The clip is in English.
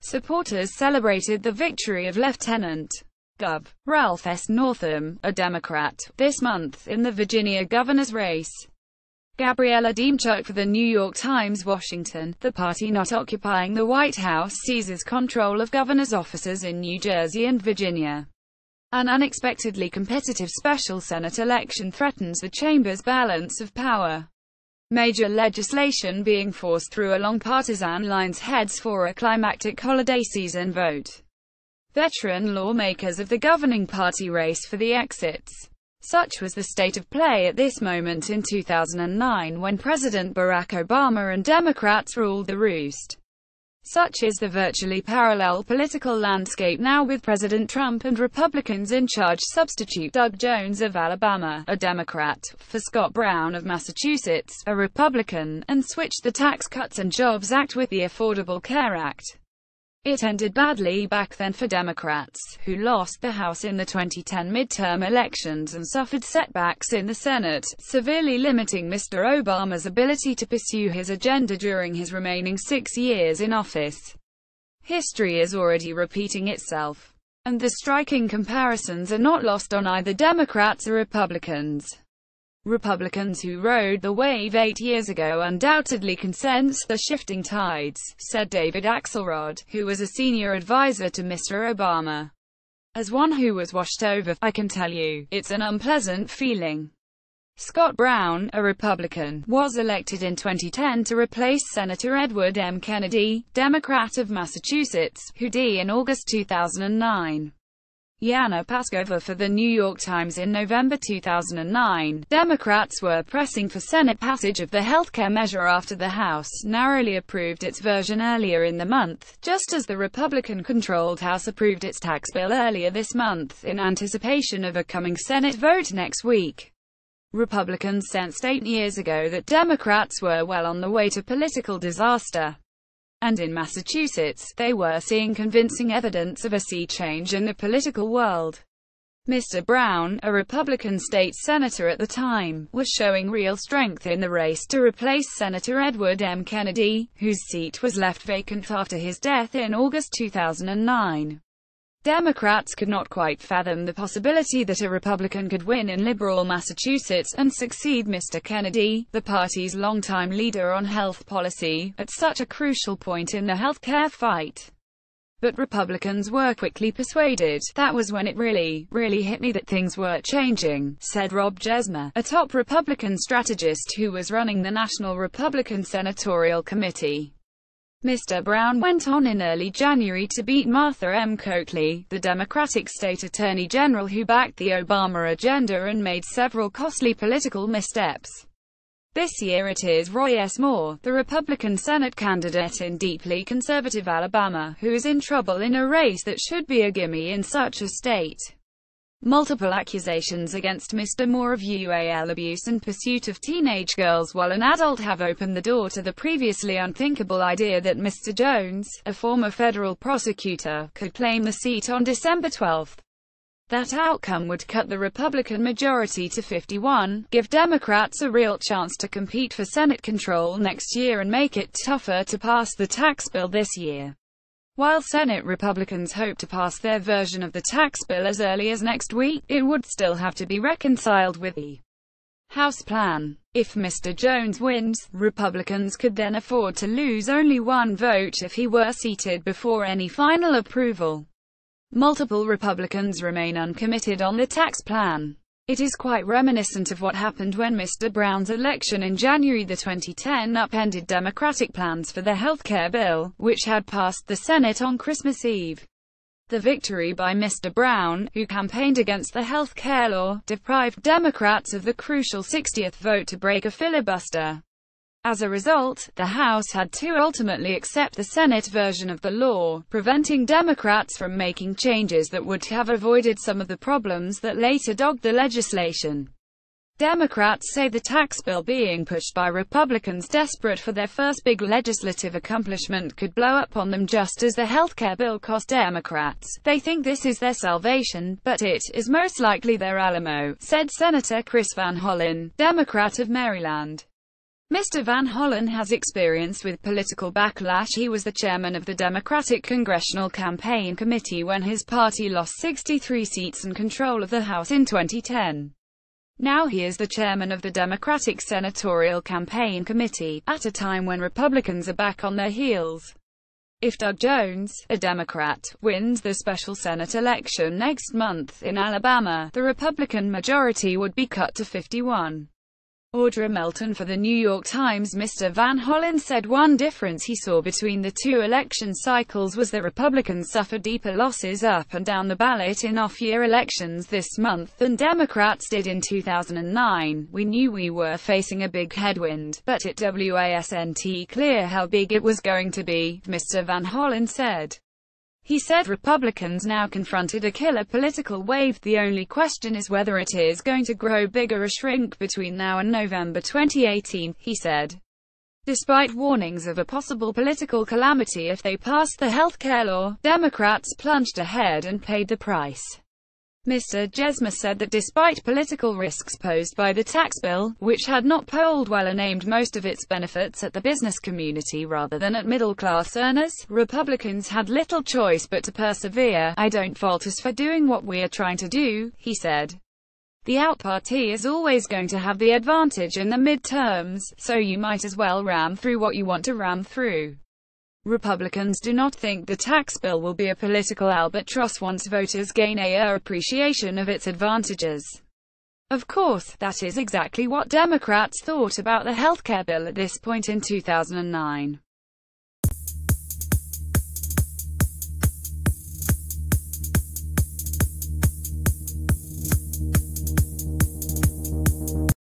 Supporters celebrated the victory of Lieutenant Gov. Ralph S. Northam, a Democrat, this month in the Virginia governor's race. Gabriella Demczuk for the New York Times, Washington. The party not occupying the White House seizes control of governor's offices in New Jersey and Virginia. An unexpectedly competitive special Senate election threatens the chamber's balance of power. Major legislation being forced through along partisan lines heads for a climactic holiday season vote. Veteran lawmakers of the governing party race for the exits. Such was the state of play at this moment in 2009 when President Barack Obama and Democrats ruled the roost. Such is the virtually parallel political landscape now with President Trump and Republicans in charge. Substitute Doug Jones of Alabama, a Democrat, for Scott Brown of Massachusetts, a Republican, and switched the Tax Cuts and Jobs Act with the Affordable Care Act. It ended badly back then for Democrats, who lost the House in the 2010 midterm elections and suffered setbacks in the Senate, severely limiting Mr. Obama's ability to pursue his agenda during his remaining 6 years in office. History is already repeating itself, and the striking comparisons are not lost on either Democrats or Republicans. Republicans who rode the wave 8 years ago undoubtedly can sense the shifting tides, said David Axelrod, who was a senior advisor to Mr. Obama. As one who was washed over, I can tell you, it's an unpleasant feeling. Scott Brown, a Republican, was elected in 2010 to replace Senator Edward M. Kennedy, Democrat of Massachusetts, who died in August 2009. Yana Paskova for the New York Times. In November 2009, Democrats were pressing for Senate passage of the healthcare measure after the House narrowly approved its version earlier in the month, just as the Republican-controlled House approved its tax bill earlier this month, in anticipation of a coming Senate vote next week. Republicans sensed 8 years ago that Democrats were well on the way to political disaster. And in Massachusetts, they were seeing convincing evidence of a sea change in the political world. Mr. Brown, a Republican state senator at the time, was showing real strength in the race to replace Senator Edward M. Kennedy, whose seat was left vacant after his death in August 2009. Democrats could not quite fathom the possibility that a Republican could win in liberal Massachusetts and succeed Mr. Kennedy, the party's longtime leader on health policy, at such a crucial point in the healthcare fight. But Republicans were quickly persuaded. That was when it really hit me that things were changing, said Rob Jesmer, a top Republican strategist who was running the National Republican Senatorial Committee. Mr. Brown went on in early January to beat Martha M. Coakley, the Democratic state attorney general who backed the Obama agenda and made several costly political missteps. This year it is Roy S. Moore, the Republican Senate candidate in deeply conservative Alabama, who is in trouble in a race that should be a gimme in such a state. Multiple accusations against Mr. Moore of UAL abuse and pursuit of teenage girls while an adult have opened the door to the previously unthinkable idea that Mr. Jones, a former federal prosecutor, could claim the seat on December 12. That outcome would cut the Republican majority to 51, give Democrats a real chance to compete for Senate control next year and make it tougher to pass the tax bill this year. While Senate Republicans hope to pass their version of the tax bill as early as next week, it would still have to be reconciled with the House plan. If Mr. Jones wins, Republicans could then afford to lose only one vote if he were seated before any final approval. Multiple Republicans remain uncommitted on the tax plan. It is quite reminiscent of what happened when Mr. Brown's election in January 2010 upended Democratic plans for the healthcare bill, which had passed the Senate on Christmas Eve. The victory by Mr. Brown, who campaigned against the health care law, deprived Democrats of the crucial 60th vote to break a filibuster. As a result, the House had to ultimately accept the Senate version of the law, preventing Democrats from making changes that would have avoided some of the problems that later dogged the legislation. Democrats say the tax bill being pushed by Republicans desperate for their first big legislative accomplishment could blow up on them just as the healthcare bill cost Democrats. They think this is their salvation, but it is most likely their Alamo, said Senator Chris Van Hollen, Democrat of Maryland. Mr. Van Hollen has experience with political backlash. He was the chairman of the Democratic Congressional Campaign Committee when his party lost 63 seats and control of the House in 2010. Now he is the chairman of the Democratic Senatorial Campaign Committee, at a time when Republicans are back on their heels. If Doug Jones, a Democrat, wins the special Senate election next month in Alabama, the Republican majority would be cut to 51. Audra Melton for the New York Times. Mr. Van Hollen said one difference he saw between the two election cycles was that Republicans suffered deeper losses up and down the ballot in off-year elections this month than Democrats did in 2009. We knew we were facing a big headwind, but it wasn't clear how big it was going to be, Mr. Van Hollen said. He said Republicans now confronted a killer political wave. The only question is whether it is going to grow bigger or shrink between now and November 2018, he said. Despite warnings of a possible political calamity if they passed the health care law, Democrats plunged ahead and paid the price. Mr. Jesmer said that despite political risks posed by the tax bill, which had not polled well and aimed most of its benefits at the business community rather than at middle-class earners, Republicans had little choice but to persevere. I don't fault us for doing what we are trying to do, he said. The out party is always going to have the advantage in the midterms, so you might as well ram through what you want to ram through. Republicans do not think the tax bill will be a political albatross once voters gain a appreciation of its advantages. Of course, that is exactly what Democrats thought about the healthcare bill at this point in 2009.